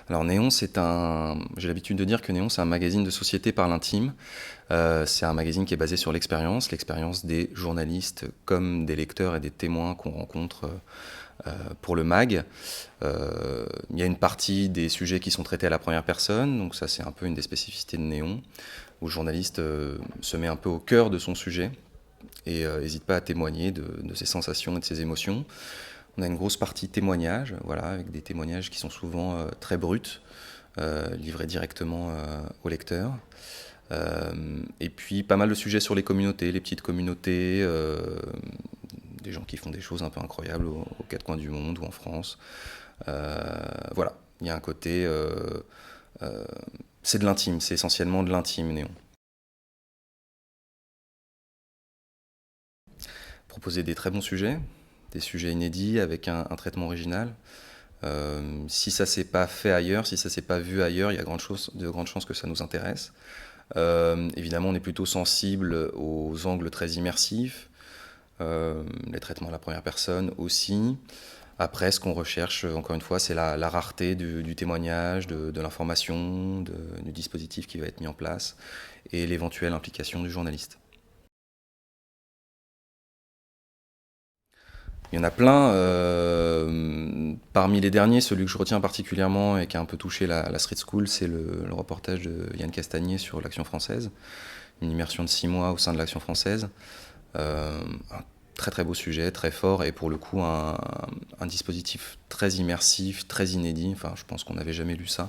Alors Néon, j'ai l'habitude de dire que Néon, c'est un magazine de société par l'intime. C'est un magazine qui est basé sur l'expérience des journalistes comme des lecteurs et des témoins qu'on rencontre pour le mag. Il y a une partie des sujets qui sont traités à la première personne, donc ça c'est un peu une des spécificités de Néon, où le journaliste se met un peu au cœur de son sujet et n'hésite pas à témoigner de ses sensations et de ses émotions. On a une grosse partie témoignages, voilà, avec des témoignages qui sont souvent très bruts, livrés directement au lecteur. Et puis pas mal de sujets sur les communautés, les petites communautés, des gens qui font des choses un peu incroyables aux quatre coins du monde ou en France. Voilà, il y a un côté... euh, c'est de l'intime, c'est essentiellement de l'intime, Néon. Proposer des très bons sujets, des sujets inédits avec un traitement original. Si ça s'est pas fait ailleurs, si ça s'est pas vu ailleurs, il y a de grandes chances que ça nous intéresse. Évidemment, on est plutôt sensible aux angles très immersifs, les traitements à la première personne aussi. Après, ce qu'on recherche, encore une fois, c'est la rareté du témoignage, de l'information, du dispositif qui va être mis en place et l'éventuelle implication du journaliste. Il y en a plein. Parmi les derniers, celui que je retiens particulièrement et qui a un peu touché la street school, c'est le reportage de Yann Castagnier sur l'Action française. Une immersion de 6 mois au sein de l'Action française. Un très très beau sujet, très fort et pour le coup un dispositif très immersif, très inédit. Enfin, je pense qu'on n'avait jamais lu ça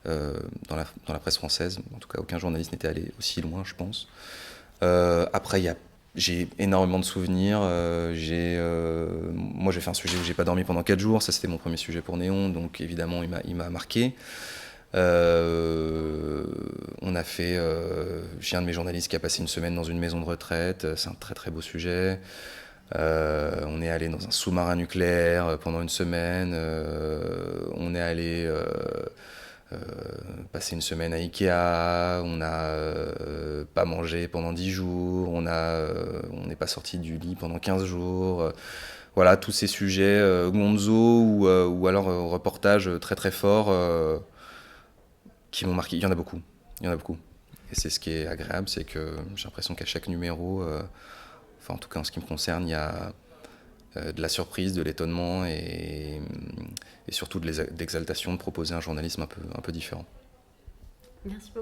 dans la presse française. En tout cas, aucun journaliste n'était allé aussi loin, je pense. Après, j'ai énormément de souvenirs. Moi, j'ai fait un sujet où j'ai pas dormi pendant 4 jours. Ça, c'était mon premier sujet pour Néon, donc évidemment, il m'a marqué. On a fait. J'ai un de mes journalistes qui a passé une semaine dans une maison de retraite. C'est un très très beau sujet. On est allé dans un sous-marin nucléaire pendant une semaine. On est allé euh, passer une semaine à Ikea. On n'a pas mangé pendant 10 jours. On n'est pas sorti du lit pendant 15 jours. Voilà, tous ces sujets gonzo ou alors reportages très très forts qui m'ont marqué. Il y en a beaucoup. Il y en a beaucoup. Et c'est ce qui est agréable, c'est que j'ai l'impression qu'à chaque numéro, enfin en tout cas en ce qui me concerne, il y a de la surprise, de l'étonnement et surtout de l'exaltation de proposer un journalisme un peu différent. Merci beaucoup.